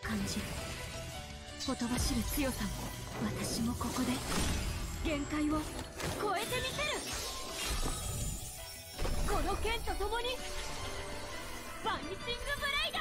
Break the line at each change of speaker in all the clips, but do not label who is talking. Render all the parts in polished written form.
感じる。ほとばしる強さを私もここで限界を超えてみせる。この剣と共にバニシングブレイド。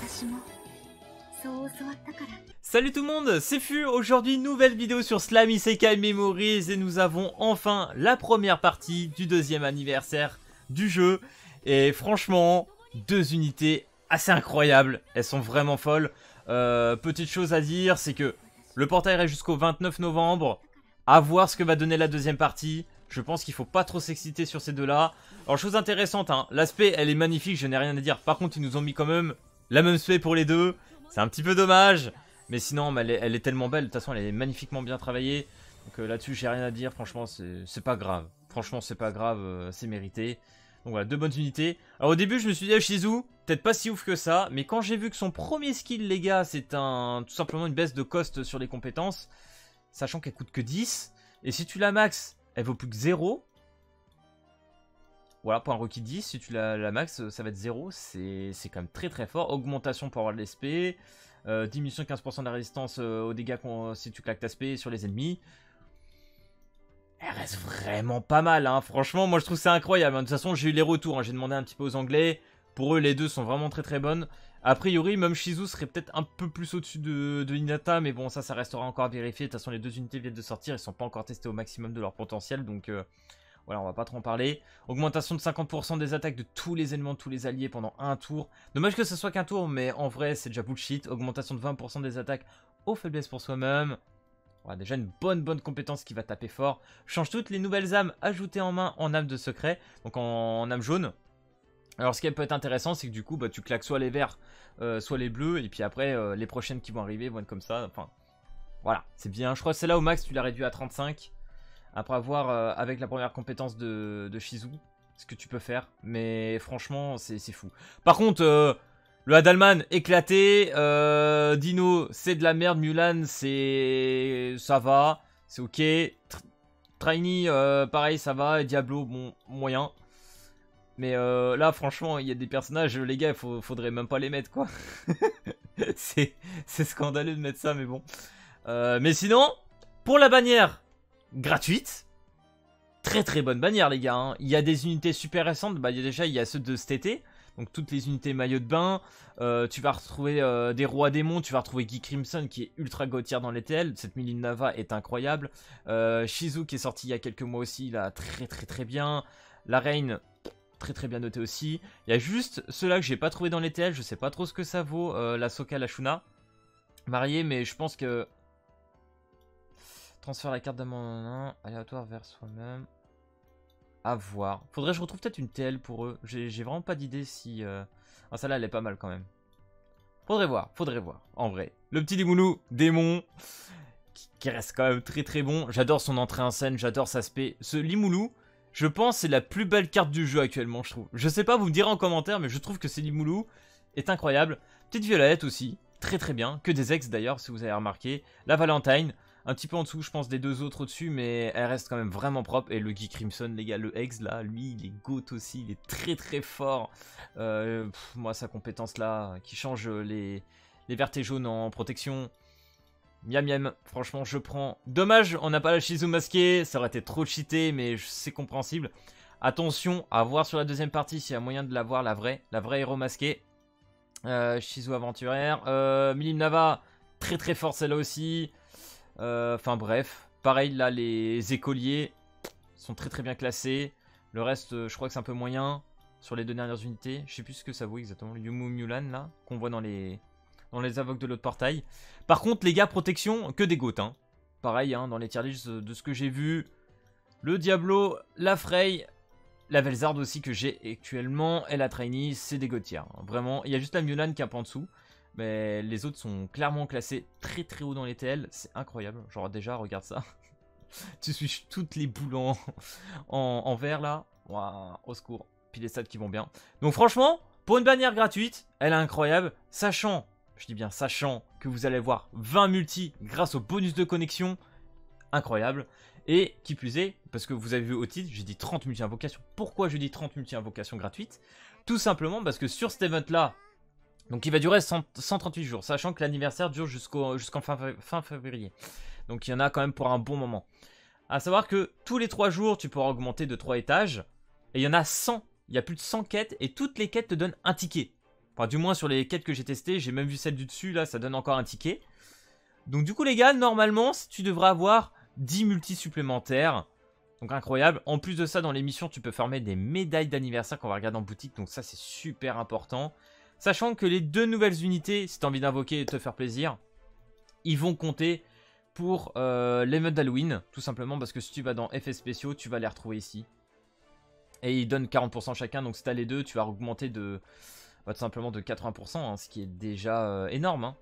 私もそう教わったから。
Salut tout le monde, c'est Fu. Aujourd'hui, nouvelle vidéo sur Slime Isekai Memories et nous avons enfin la première partie du deuxième anniversaire du jeu. Et franchement, deux unités assez incroyables, elles sont vraiment folles. Petite chose à dire, c'est que le portail reste jusqu'au 29 novembre. À voir ce que va donner la deuxième partie. Je pense qu'il faut pas trop s'exciter sur ces deux-là. Alors, chose intéressante, hein, l'aspect, elle est magnifique, je n'ai rien à dire. Par contre, ils nous ont mis quand même la même spé pour les deux. C'est un petit peu dommage. Mais sinon, elle est tellement belle. De toute façon, elle est magnifiquement bien travaillée. Donc là-dessus, j'ai rien à dire. Franchement, c'est pas grave. Franchement, c'est pas grave. C'est mérité. Donc voilà, deux bonnes unités. Alors au début, je me suis dit, Shizu, peut-être pas si ouf que ça. Mais quand j'ai vu que son premier skill, les gars, c'est tout simplement une baisse de cost sur les compétences. Sachant qu'elle coûte que 10. Et si tu la max, elle vaut plus que 0. Voilà, pour un rookie 10, si tu la max, ça va être 0. C'est quand même très très fort. Augmentation pour avoir de l'SP. Diminution de 15% de la résistance aux dégâts si tu claques ta spé sur les ennemis. Elle reste vraiment pas mal, hein. Franchement, moi je trouve ça incroyable. De toute façon, j'ai eu les retours, hein. J'ai demandé un petit peu aux Anglais. Pour eux, les deux sont vraiment très très bonnes. A priori, même Shizu serait peut-être un peu plus au-dessus de Hinata. Mais bon, ça restera encore à vérifier. De toute façon, les deux unités viennent de sortir. Ils ne sont pas encore testés au maximum de leur potentiel. Donc voilà, on va pas trop en parler. Augmentation de 50% des attaques de tous les éléments, de tous les alliés pendant un tour. Dommage que ce soit qu'un tour, mais en vrai, c'est déjà bullshit. Augmentation de 20% des attaques aux faiblesses pour soi-même. Voilà, déjà une bonne compétence qui va taper fort. Change toutes les nouvelles âmes ajoutées en main en âme de secret. Donc en âme jaune. Alors ce qui peut être intéressant, c'est que du coup, bah, tu claques soit les verts, soit les bleus. Et puis après, les prochaines qui vont arriver vont être comme ça. Enfin, voilà, c'est bien. Je crois que celle-là au max, tu l'as réduit à 35. Après avoir avec la première compétence de Shizu, ce que tu peux faire. Mais franchement, c'est fou. Par contre, le Hadalman éclaté. Dino, c'est de la merde. Mulan, ça va. C'est ok. Trainy, pareil, ça va. Et Diablo, bon, moyen. Mais là, franchement, il y a des personnages, les gars, faudrait même pas les mettre, quoi. C'est scandaleux de mettre ça, mais bon. Mais sinon, pour la bannière gratuite, très bonne bannière les gars, hein. Il y a des unités super récentes, bah il y a ceux de cet été, donc toutes les unités maillot de bain. Tu vas retrouver des rois démons, tu vas retrouver Guy Crimson qui est ultra gautier dans les TL. Cette Milim Nava est incroyable. Shizu qui est sorti il y a quelques mois aussi, là très bien. La Reine, très bien notée aussi. Il y a juste ceux-là que j'ai pas trouvé dans les TL, je sais pas trop ce que ça vaut. La Soka, la Shuna mariée, mais je pense que transfère la carte d'amant aléatoire vers soi-même. À voir. Faudrait que je retrouve peut-être une TL pour eux. J'ai vraiment pas d'idée si... Ah, celle-là, elle est pas mal quand même. Faudrait voir. En vrai. Le petit Limoulou, démon, qui reste quand même très bon. J'adore son entrée en scène, j'adore sa spé. Ce Limoulou, je pense, c'est la plus belle carte du jeu actuellement, je trouve. Je sais pas, vous me direz en commentaire, mais je trouve que ce Limoulou est incroyable. Petite Violette aussi, très bien. Que des ex d'ailleurs, si vous avez remarqué. La Valentine. Un petit peu en dessous, je pense, des deux autres au-dessus, mais elle reste quand même vraiment propre. Et le Guy Crimson, les gars, le Ex, là, lui, il est GOAT aussi, il est très fort. Moi, sa compétence, là, qui change les verts et jaunes en protection. Miam, franchement, je prends. Dommage, on n'a pas la Shizu masquée, ça aurait été trop cheaté, mais c'est compréhensible. Attention, à voir sur la deuxième partie s'il y a moyen de l'avoir, la vraie héros masquée. Shizu aventurière. Milim Nava, très fort celle-là aussi. Enfin bref, pareil là les écoliers sont très bien classés. Le reste je crois que c'est un peu moyen sur les deux dernières unités. Je sais plus ce que ça vaut exactement. Le Yumu Mulan là qu'on voit dans les invoques de l'autre portail. Par contre les gars, protection que des goats, hein. Pareil hein, dans les tier lists de ce que j'ai vu. Le Diablo, la Frey, la Velzard aussi que j'ai actuellement et la Trainy, c'est des goattières, hein. Vraiment, il y a juste la Mulan qui est un peu en dessous. Mais les autres sont clairement classés très haut dans les TL. C'est incroyable. Genre déjà, regarde ça. Tu suis toutes les boules en vert là. Waouh, au secours. Puis les stats qui vont bien. Donc franchement, pour une bannière gratuite, elle est incroyable. Sachant, je dis bien sachant, que vous allez voir 20 multi grâce au bonus de connexion. Incroyable. Et qui plus est, parce que vous avez vu au titre, j'ai dit 30 multi-invocations. Pourquoi je dis 30 multi-invocations gratuites? Tout simplement parce que sur cet event là, Donc il va durer 138 jours, sachant que l'anniversaire dure jusqu'en fin février. Donc il y en a quand même pour un bon moment. À savoir que tous les 3 jours, tu pourras augmenter de 3 étages. Et il y en a 100. Il y a plus de 100 quêtes et toutes les quêtes te donnent un ticket. Enfin, du moins sur les quêtes que j'ai testées, j'ai même vu celle du dessus, là, ça donne encore un ticket. Donc du coup, les gars, normalement, tu devrais avoir 10 multis supplémentaires. Donc incroyable. En plus de ça, dans les missions, tu peux farmer des médailles d'anniversaire qu'on va regarder en boutique. Donc ça, c'est super important. Sachant que les 2 nouvelles unités, si tu as envie d'invoquer et de te faire plaisir, ils vont compter pour l'event d'Halloween. Tout simplement parce que si tu vas dans effets spéciaux, tu vas les retrouver ici. Et ils donnent 40% chacun. Donc si tu as les deux, tu vas augmenter de... tout simplement de 80%, hein, ce qui est déjà énorme. Hein.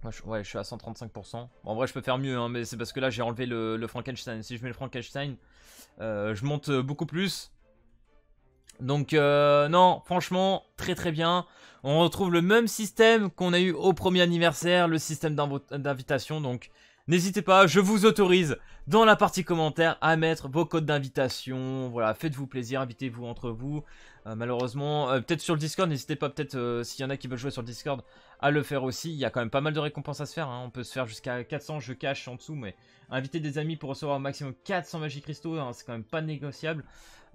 Moi, je suis à 135%. Bon, en vrai, je peux faire mieux, hein, mais c'est parce que là, j'ai enlevé le Frankenstein. Si je mets le Frankenstein, je monte beaucoup plus. Donc, non, franchement, très très bien. On retrouve le même système qu'on a eu au premier anniversaire, le système d'invitation. Donc, n'hésitez pas, je vous autorise dans la partie commentaire à mettre vos codes d'invitation. Voilà, faites-vous plaisir, invitez-vous entre vous. Malheureusement, peut-être sur le Discord, n'hésitez pas, peut-être s'il y en a qui veulent jouer sur le Discord, à le faire aussi. Il y a quand même pas mal de récompenses à se faire. Hein. On peut se faire jusqu'à 400, je cache en dessous, mais inviter des amis pour recevoir au maximum 400 magies cristaux, hein, c'est quand même pas négociable.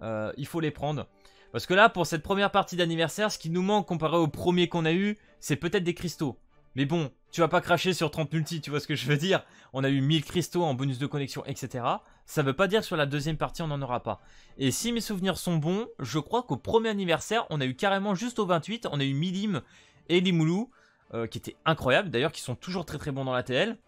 Il faut les prendre. Parce que là, pour cette première partie d'anniversaire, ce qui nous manque comparé au premier qu'on a eu, c'est peut-être des cristaux. Mais bon, tu vas pas cracher sur 30 multi, tu vois ce que je veux dire. On a eu 1000 cristaux en bonus de connexion, etc. Ça veut pas dire que sur la deuxième partie, on n'en aura pas. Et si mes souvenirs sont bons, je crois qu'au premier anniversaire, on a eu carrément juste au 28, on a eu Milim et Limoulou, qui étaient incroyables, d'ailleurs, qui sont toujours très très bons dans la TL.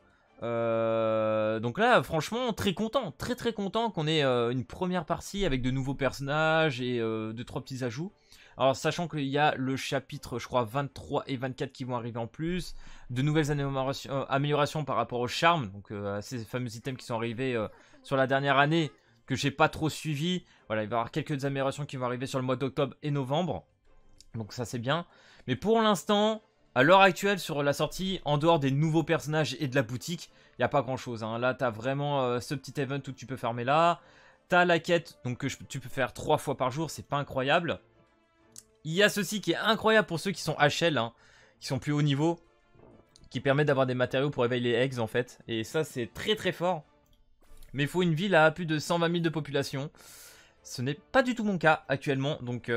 Donc là, franchement, très content, très content qu'on ait une première partie avec de nouveaux personnages et 2-3 petits ajouts. Alors, sachant qu'il y a le chapitre, je crois, 23 et 24 qui vont arriver en plus, de nouvelles améliorations par rapport au charme, donc à ces fameux items qui sont arrivés sur la dernière année, que j'ai pas trop suivi. Voilà, il va y avoir quelques améliorations qui vont arriver sur le mois d'octobre et novembre, donc ça c'est bien. Mais pour l'instant, à l'heure actuelle, sur la sortie, en dehors des nouveaux personnages et de la boutique, il n'y a pas grand chose. Hein. Là, tu as vraiment ce petit event où tu peux farmer là. Tu as la quête, donc que tu peux faire 3 fois par jour, c'est pas incroyable. Il y a ceci qui est incroyable pour ceux qui sont HL, hein, qui sont plus haut niveau, qui permet d'avoir des matériaux pour éveiller les eggs en fait. Et ça, c'est très fort. Mais il faut une ville à plus de 120 000 de population. Ce n'est pas du tout mon cas actuellement, donc...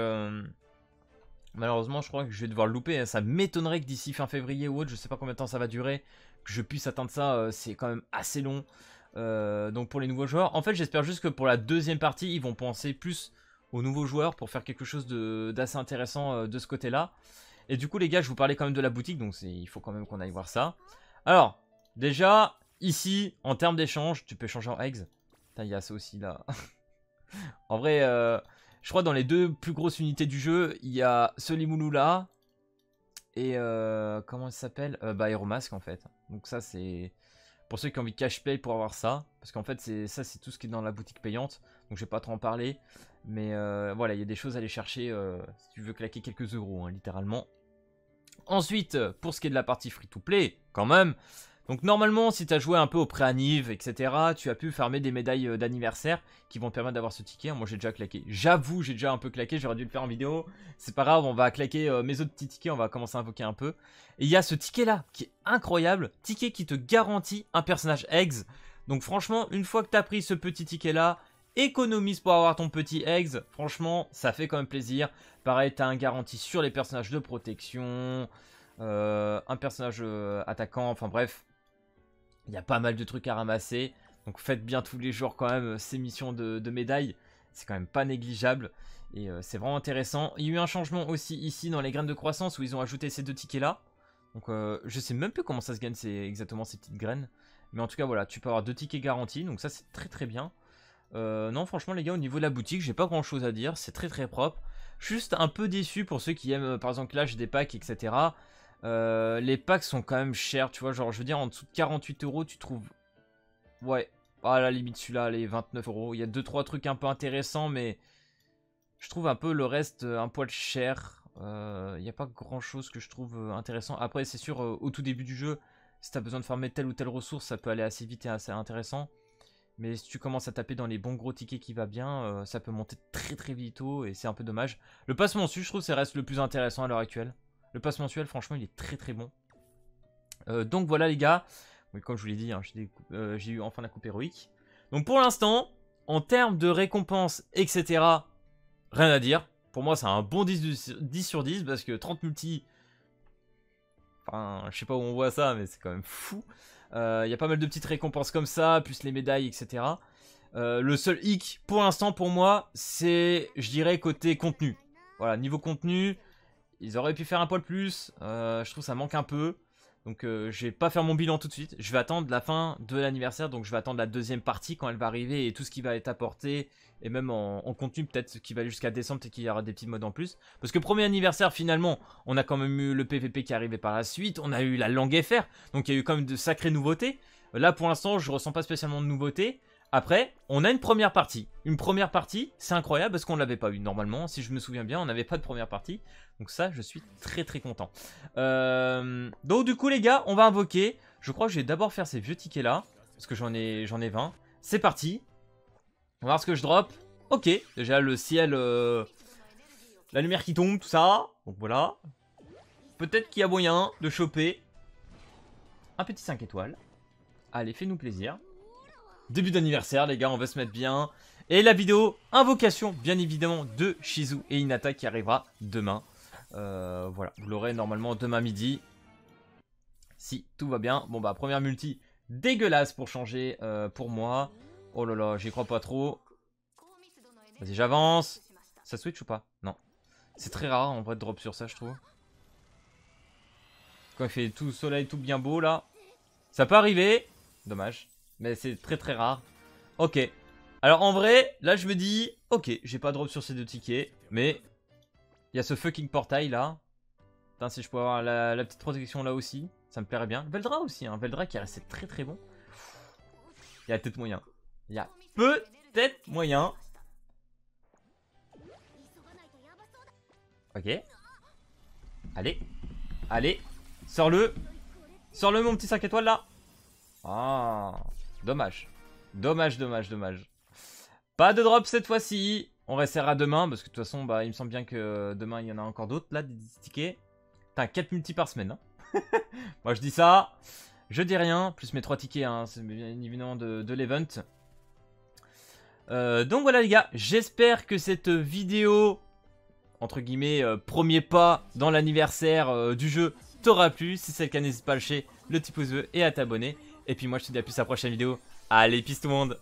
malheureusement, je crois que je vais devoir le louper. Hein. Ça m'étonnerait que d'ici fin février ou autre, je sais pas combien de temps ça va durer, que je puisse atteindre ça. C'est quand même assez long. Donc pour les nouveaux joueurs, en fait, j'espère juste que pour la deuxième partie, ils vont penser plus aux nouveaux joueurs pour faire quelque chose d'assez intéressant de ce côté-là. Et du coup, les gars, je vous parlais quand même de la boutique, donc il faut quand même qu'on aille voir ça. Alors, déjà, ici, en termes d'échange, tu peux changer en eggs. Putain, il y a ça aussi là. En vrai, je crois dans les 2 plus grosses unités du jeu, il y a ce Limoulou là. Et comment il s'appelle bah Aeromask en fait. Donc ça c'est pour ceux qui ont envie de cash play pour avoir ça. Parce qu'en fait c'est tout ce qui est dans la boutique payante. Donc je vais pas trop en parler. Mais voilà, il y a des choses à aller chercher si tu veux claquer quelques euros hein, littéralement. Ensuite, pour ce qui est de la partie free to play, quand même. Donc normalement, si tu as joué un peu au pré-anniv, etc., tu as pu farmer des médailles d'anniversaire qui vont te permettre d'avoir ce ticket. Moi, j'ai déjà claqué. J'avoue, j'ai déjà un peu claqué. J'aurais dû le faire en vidéo. C'est pas grave, on va claquer mes autres petits tickets. On va commencer à invoquer un peu. Et il y a ce ticket-là qui est incroyable. Ticket qui te garantit un personnage eggs. Donc franchement, une fois que tu as pris ce petit ticket-là, économise pour avoir ton petit eggs. Franchement, ça fait quand même plaisir. Pareil, tu as un garantie sur les personnages de protection. Un personnage attaquant. Enfin bref. Il y a pas mal de trucs à ramasser. Donc faites bien tous les jours quand même ces missions de médailles. C'est quand même pas négligeable. Et c'est vraiment intéressant. Il y a eu un changement aussi ici dans les graines de croissance où ils ont ajouté ces 2 tickets là. Donc je sais même plus comment ça se gagne exactement ces petites graines. Mais en tout cas voilà, tu peux avoir 2 tickets garantis. Donc ça c'est très bien. Non franchement les gars, au niveau de la boutique, j'ai pas grand chose à dire. C'est très propre. Juste un peu déçu pour ceux qui aiment par exemple l'âge des packs, etc. Les packs sont quand même chers, tu vois, genre je veux dire en dessous de 48 euros tu trouves, ouais, à la limite celui-là, les 29 euros, il y a 2-3 trucs un peu intéressants mais je trouve un peu le reste un poil cher, il n'y a pas grand chose que je trouve intéressant. Après c'est sûr au tout début du jeu, si tu as besoin de farmer telle ou telle ressource ça peut aller assez vite et assez intéressant. Mais si tu commences à taper dans les bons gros tickets qui va bien, ça peut monter très vite et c'est un peu dommage. Le passe mensu je trouve ça reste le plus intéressant à l'heure actuelle. Le pass mensuel, franchement, il est très très bon. Donc voilà les gars. Oui, comme je vous l'ai dit, hein, j'ai eu enfin la coupe héroïque. Donc pour l'instant, en termes de récompenses, etc., rien à dire. Pour moi, c'est un bon 10 sur 10 parce que 30 multi... Enfin, je sais pas où on voit ça, mais c'est quand même fou. Il y a pas mal de petites récompenses comme ça, plus les médailles, etc. Le seul hic, pour l'instant, pour moi, c'est, je dirais, côté contenu. Voilà, niveau contenu, ils auraient pu faire un poil plus. Je trouve que ça manque un peu. Donc je vais pas faire mon bilan tout de suite. Je vais attendre la fin de l'anniversaire. Donc je vais attendre la deuxième partie quand elle va arriver et tout ce qui va être apporté. Et même en contenu peut-être qui va aller jusqu'à décembre et qu'il y aura des petits modes en plus. Parce que premier anniversaire finalement on a quand même eu le PVP qui est arrivé par la suite. On a eu la langue FR. Donc il y a eu quand même de sacrées nouveautés. Là pour l'instant je ressens pas spécialement de nouveautés. Après, on a une première partie. Une première partie, c'est incroyable parce qu'on ne l'avait pas eu normalement. Si je me souviens bien, on n'avait pas de première partie. Donc ça, je suis très très content. Donc du coup les gars, on va invoquer. Je crois que je vais d'abord faire ces vieux tickets là. Parce que j'en ai 20. C'est parti. On va voir ce que je drop. Ok, déjà le ciel, la lumière qui tombe, tout ça. Donc voilà. Peut-être qu'il y a moyen de choper un petit 5 étoiles. Allez, fais-nous plaisir. Début d'anniversaire les gars, on va se mettre bien. Et la vidéo invocation bien évidemment de Shizu et Hinata qui arrivera demain. Voilà, vous l'aurez normalement demain midi. Si tout va bien. Bon bah première multi dégueulasse pour changer pour moi. Oh là là, j'y crois pas trop. Vas-y j'avance. Ça switch ou pas? Non. C'est très rare en vrai de drop sur ça je trouve. Quand il fait tout soleil, tout bien beau là. Ça peut arriver. Dommage. Mais c'est très très rare. Ok. Alors en vrai, là je me dis, ok, j'ai pas drop sur ces deux tickets. Mais il y a ce fucking portail là. Putain, si je peux avoir la petite protection là aussi, ça me plairait bien. Veldra aussi, hein. Veldra qui est resté très très bon. Il y a peut-être moyen. Il y a peut-être moyen. Ok. Allez. Allez. Sors-le. Sors-le mon petit 5 étoiles là. Ah. Dommage. Dommage, dommage, dommage. Pas de drop cette fois-ci. On restera demain parce que de toute façon, bah, il me semble bien que demain, il y en a encore d'autres là, des tickets. Putain, 4 multi par semaine. Hein. Moi, je dis ça. Je dis rien. Plus mes 3 tickets, hein, c'est bien évidemment de l'event. Donc voilà les gars, j'espère que cette vidéo, entre guillemets, premier pas dans l'anniversaire du jeu t'aura plu. Si c'est le cas, n'hésite pas à lâcher le petit pouce bleu et à t'abonner. Et puis moi je te dis à plus à la prochaine vidéo. Allez, peace tout le monde.